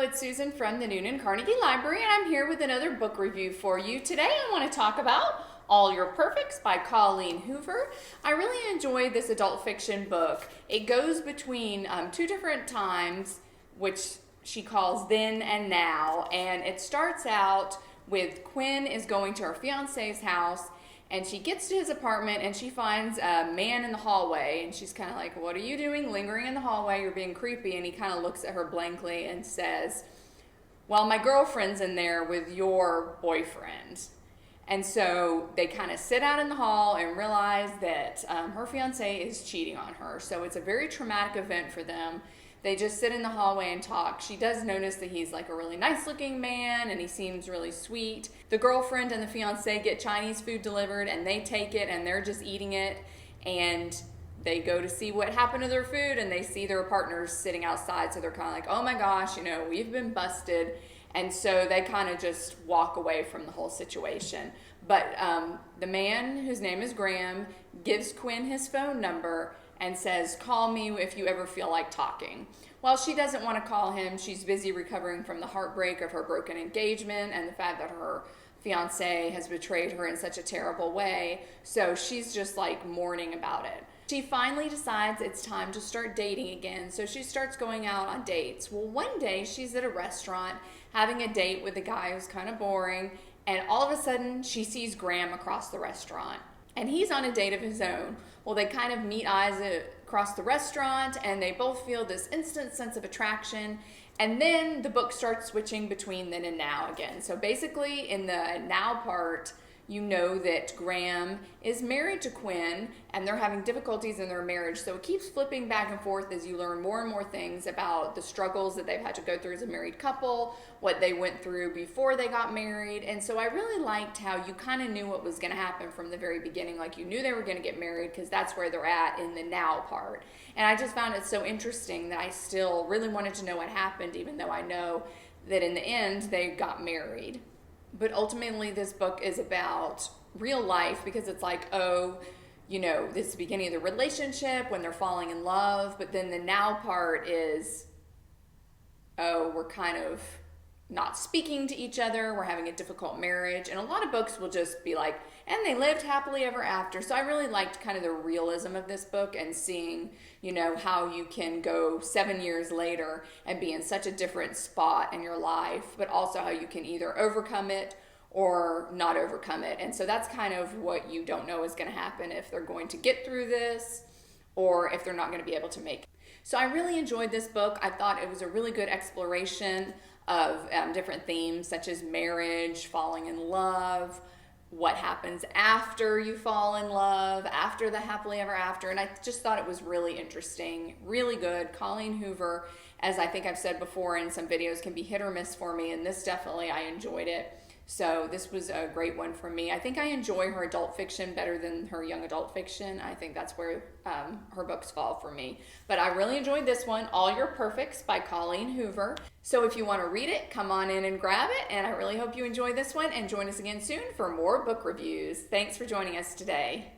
it's Susan from the Noonan Carnegie Library, and I'm here with another book review for you. Today I want to talk about All Your Perfects by Colleen Hoover. I really enjoyed this adult fiction book. It goes between two different times, which she calls then and now, and it starts out with Quinn is going to her fiance's house, and she gets to his apartment and she finds a man in the hallway, and she's kind of like, what are you doing lingering in the hallway? You're being creepy. And he kind of looks at her blankly and says, well, my girlfriend's in there with your boyfriend. And so they kind of sit out in the hall and realize that her fiance is cheating on her. So it's a very traumatic event for them. They just sit in the hallway and talk. She does notice that he's like a really nice looking man and he seems really sweet. The girlfriend and the fiance get Chinese food delivered and they take it and they're just eating it, and they go to see what happened to their food and they see their partners sitting outside. So they're kind of like, oh my gosh, we've been busted. And so they kind of just walk away from the whole situation. But the man, whose name is Graham, gives Quinn his phone number and says, call me if you ever feel like talking. Well, she doesn't want to call him. She's busy recovering from the heartbreak of her broken engagement and the fact that her fiance has betrayed her in such a terrible way. So she's just like mourning about it. She finally decides it's time to start dating again. So she starts going out on dates. Well, one day she's at a restaurant having a date with a guy who's kind of boring. And all of a sudden she sees Graham across the restaurant. And he's on a date of his own. Well, they kind of meet eyes across the restaurant and they both feel this instant sense of attraction. And then the book starts switching between then and now again. So basically in the now part, you know that Graham is married to Quinn and they're having difficulties in their marriage. So it keeps flipping back and forth as you learn more and more things about the struggles that they've had to go through as a married couple, what they went through before they got married. And so I really liked how you kind of knew what was going to happen from the very beginning. Like you knew they were going to get married because that's where they're at in the now part. And I just found it so interesting that I still really wanted to know what happened, even though I know that in the end they got married. But ultimately, this book is about real life because it's like, this is the beginning of the relationship when they're falling in love. But then the now part is, we're kind of not speaking to each other. We're having a difficult marriage. And a lot of books will just be like, and they lived happily ever after. So I really liked kind of the realism of this book and seeing, how you can go 7 years later and be in such a different spot in your life, but also how you can either overcome it or not overcome it. And so that's kind of what you don't know is going to happen, if they're going to get through this or if they're not going to be able to make it. So I really enjoyed this book. I thought it was a really good exploration of different themes such as marriage, falling in love, what happens after you fall in love, after the happily ever after. And I just thought it was really interesting, really good. Colleen Hoover, as I think I've said before in some videos, can be hit or miss for me, and this definitely, I enjoyed it. So this was a great one for me. I think I enjoy her adult fiction better than her young adult fiction. I think that's where her books fall for me. But I really enjoyed this one, All Your Perfects by Colleen Hoover. So if you want to read it, come on in and grab it. And I really hope you enjoy this one and join us again soon for more book reviews. Thanks for joining us today.